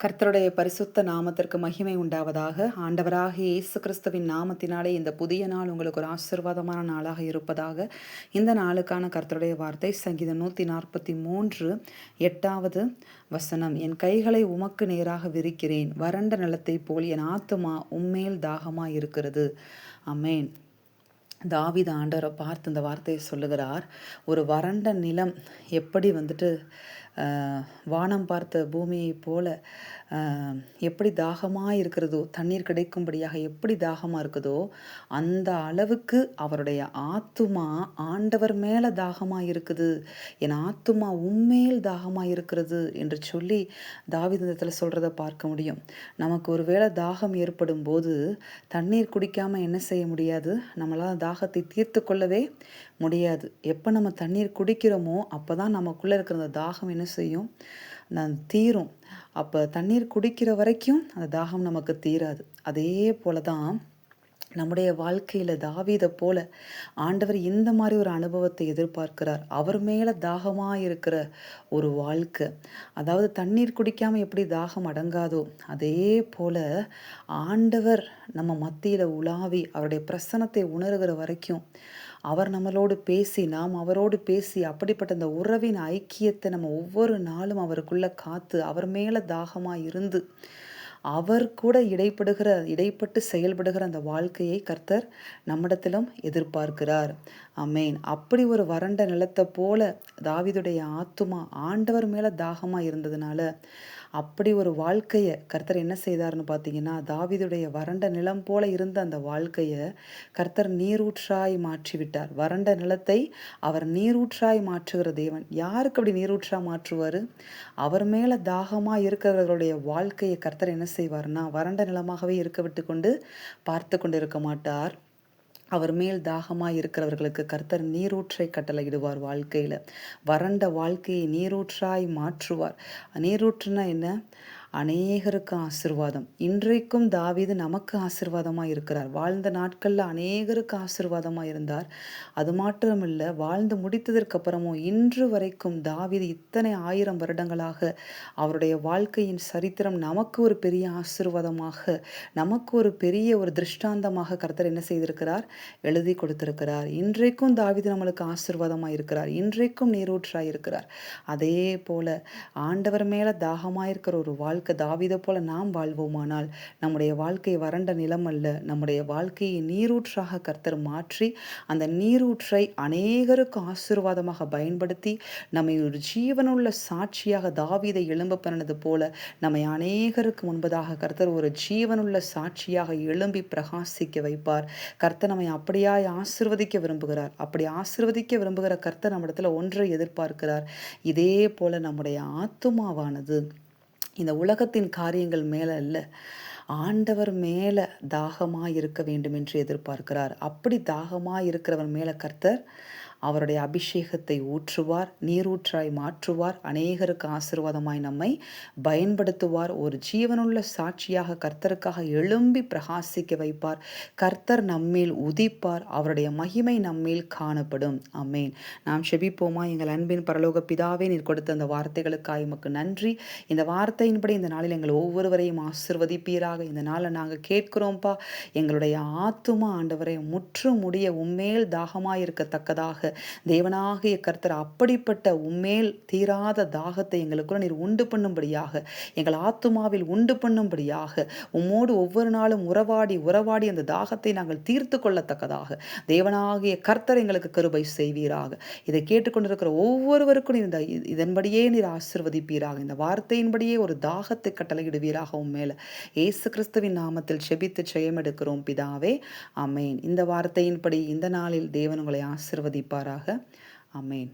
கர்த்தருடைய பரிசுத்த நாமத்திற்கு மகிமை உண்டாவதாக. ஆண்டவராகிய இயேசு கிறிஸ்துவின் நாமத்தினாலே இந்த புதிய நாள் உங்களுக்கு ஒரு ஆசீர்வாதமான நாளாக இருப்பதாக. இந்த நாளுக்கான கர்த்தருடைய வார்த்தை சங்கீதம் 143 8வது வசனம். என் கைகளை உமக்கு நேராக விரிக்கிறேன், வறண்ட நிலத்தைப் போல் என் ஆத்துமா உம்மேல் தாகமாய் இருக்கிறது. ஆமென். தாவீது ஆண்டவரை பார்த்து இந்த வார்த்தையை சொல்லுகிறார். ஒரு வறண்ட நிலம் எப்படி வானம் பார்த்த பூமியைப் போல எப்படி தாகமாக இருக்கிறதோ, தண்ணீர் கிடைக்கும்படியாக எப்படி தாகமாக இருக்குதோ, அந்த அளவுக்கு அவருடைய ஆத்துமா ஆண்டவர் மேலே தாகமாக இருக்குது. என் ஆத்துமா உம்மேல் தாகமாக இருக்கிறது என்று சொல்லி தாவீது இந்த இடத்துல சொல்கிறத பார்க்க முடியும். நமக்கு ஒரு வேளை தாகம் ஏற்படும் போது தண்ணீர் குடிக்காமல் என்ன செய்ய முடியாது, நம்மளால் தாகத்தை தீர்த்து கொள்ளவே முடியாது. எப்போ நம்ம தண்ணீர் குடிக்கிறோமோ அப்போ தான் நமக்குள்ளே இருக்கிற அந்த தாகம் என்ன செய்யும், தீரும். அப்போ தண்ணீர் குடிக்கிற வரைக்கும் அந்த தாகம் நமக்கு தீராது. அதே போல தான் நம்முடைய வாழ்க்கையில் தாவீதை போல ஆண்டவர் இந்த மாதிரி ஒரு அனுபவத்தை எதிர்பார்க்கிறார். அவர் மேலே தாகமாக இருக்கிற ஒரு வாழ்க்கை. அதாவது தண்ணீர் குடிக்காமல் எப்படி தாகம் அடங்காதோ அதே போல ஆண்டவர் நம்ம மத்தியில் உலாவி அவருடைய பிரசன்னத்தை உணர்கிற வரைக்கும், அவர் நம்மளோடு பேசி நாம் அவரோடு பேசி அப்படிப்பட்ட அந்த உறவின் ஐக்கியத்தை நம்ம ஒவ்வொரு நாளும் அவருக்குள்ளே காத்து அவர் மேலே தாகமாக இருந்து அவர் கூட இடைப்பட்டு செயல்படுகிற அந்த வாழ்க்கையை கர்த்தர் நம்மிடத்திலும் எதிர்பார்க்கிறார். ஆமென். அப்படி ஒரு வறண்ட நிலத்தை போல தாவீதுடைய ஆத்துமா ஆண்டவர் மேலே தாகமாக இருந்ததுனால அப்படி ஒரு வாழ்க்கையை கர்த்தர் என்ன செய்தார்னு பார்த்தீங்கன்னா, தாவீதுடைய வறண்ட நிலம் போல இருந்த அந்த வாழ்க்கையை கர்த்தர் நீரூற்றாய் மாற்றி விட்டார். வறண்ட நிலத்தை அவர் நீரூற்றாய் மாற்றுகிற தேவன். யாருக்கு அப்படி நீரூற்றா மாற்றுவார்? அவர் மேலே தாகமாக இருக்கிறவர்களுடைய வாழ்க்கையை கர்த்தர் என்ன செய்வார்னா, வறண்ட நிலமாகவே இருக்க விட்டு கொண்டு பார்த்து கொண்டு இருக்க மாட்டார். அவர் மேல் தாகமாக இருக்கிறவர்களுக்கு கர்த்தர் நீரூற்றை கட்டளையிடுவார். வாழ்க்கையில் வறண்ட வாழ்க்கையை நீரூற்றாய் மாற்றுவார். நீரூற்றுனா என்ன? அநேகருக்கு ஆசீர்வாதம். இன்றைக்கும் தாவீது நமக்கு ஆசீர்வாதமாக இருக்கிறார். வாழ்ந்த நாட்களில் அநேகருக்கு ஆசீர்வாதமாக இருந்தார். அது மாத்திரமில்லை, வாழ்ந்து முடித்ததற்கு அப்புறமும் இன்று வரைக்கும் தாவீது இத்தனை 1000 வருடங்களாக அவருடைய வாழ்க்கையின் சரித்திரம் நமக்கு ஒரு பெரிய ஆசீர்வாதமாக, நமக்கு ஒரு பெரிய ஒரு திருஷ்டாந்தமாக கர்த்தர் என்ன செய்திருக்கிறார், எழுதி கொடுத்திருக்கிறார். இன்றைக்கும் தாவீது நம்மளுக்கு ஆசீர்வாதமாக இருக்கிறார். இன்றைக்கும் நீரூற்றாய் இருக்கிறார். அதே போல ஆண்டவர் மேலே தாகமாக இருக்கிற ஒரு வாழ்க்கை தாவீதை போல நாம் வாழ்வோமானால் நம்முடைய வாழ்க்கை வறண்ட நிலம் அல்ல, நம்முடைய வாழ்க்கையை நீரூற்றாக கர்த்தர் மாற்றி அந்த நீரூற்றை அநேகருக்கு ஆசீர்வாதமாக பயன்படுத்தி நம்மை ஒரு ஜீவனுள்ள சாட்சியாக தாவீதை எழும்ப பண்ணினது போல நம்மை அநேகருக்கு முன்பதாக கர்த்தர் ஒரு ஜீவனுள்ள சாட்சியாக எழும்பி பிரகாசிக்க வைப்பார். கர்த்தர் நம்மை அப்படியாய் ஆசீர்வதிக்க விரும்புகிறார். அப்படி ஆசீர்வதிக்க விரும்புகிற கர்த்தர் நம்மிடத்துல ஒன்றை எதிர்பார்க்கிறார். இதே போல நம்முடைய ஆத்துமாவானது இந்த உலகத்தின் காரியங்கள் மேலே அல்ல, ஆண்டவர் மேலே தாகமாக இருக்க வேண்டும் என்று எதிர்பார்க்கிறார். அப்படி தாகமாக இருக்கிறவர் மேலே கர்த்தர் அவருடைய அபிஷேகத்தை ஊற்றுவார், நீரூற்றாய் மாற்றுவார், அநேகருக்கு ஆசீர்வாதமாய் நம்மை பயன்படுத்துவார். ஒரு ஜீவனுள்ள சாட்சியாக கர்த்தருக்காக எழும்பி பிரகாசிக்க வைப்பார். கர்த்தர் நம்மேல் உதிப்பார். அவருடைய மகிமை நம்மேல் காணப்படும். ஆமென். நாம் செபிப்போமா? எங்கள் அன்பின் பரலோக பிதாவே, நீர் கொடுத்த அந்த வார்த்தைகளுக்காக உமக்கு நன்றி. இந்த வார்த்தையின்படி இந்த நாளில் எங்கள் ஒவ்வொருவரையும் ஆசீர்வதிப்பீராக. இந்த நாளை நாங்கள் கேட்கிறோம்ப்பா. எங்களுடைய ஆத்துமா ஆண்டவரை முற்றும் முடிய உம்மேல் தாகமாய் இருக்கத்தக்கதாக தேவனாகிய கர்த்தர் அப்படிப்பட்ட உம்மேல் தீராத தாகத்தை எங்களுக்குள்ள நீர் உண்டு பண்ணும்படியாக, எங்கள் ஆத்துமாவில் உண்டு பண்ணும்படியாக, உம்மோடு ஒவ்வொரு நாளும் உறவாடி அந்த தாகத்தை நாங்கள் தீர்த்து கொள்ளத்தக்கதாக தேவனாகிய கர்த்தர் எங்களுக்கு கிருபை செய்வீராக. இதை கேட்டுக்கொண்டிருக்கிற ஒவ்வொருவருக்கும் நீர் இதன்படியே நீர் ஆசீர்வதிப்பீராக. இந்த வார்த்தையின்படியே ஒரு தாகத்தை கட்டளையிடுவீராக உம்மேல. இயேசு கிறிஸ்துவின் நாமத்தில் செபித்து ஜெயம் எடுக்கிறோம் பிதாவே. ஆமென். இந்த வார்த்தையின்படி இந்த நாளில் தேவன் உங்களை ஆசீர்வதிப்பார். ஆமென்.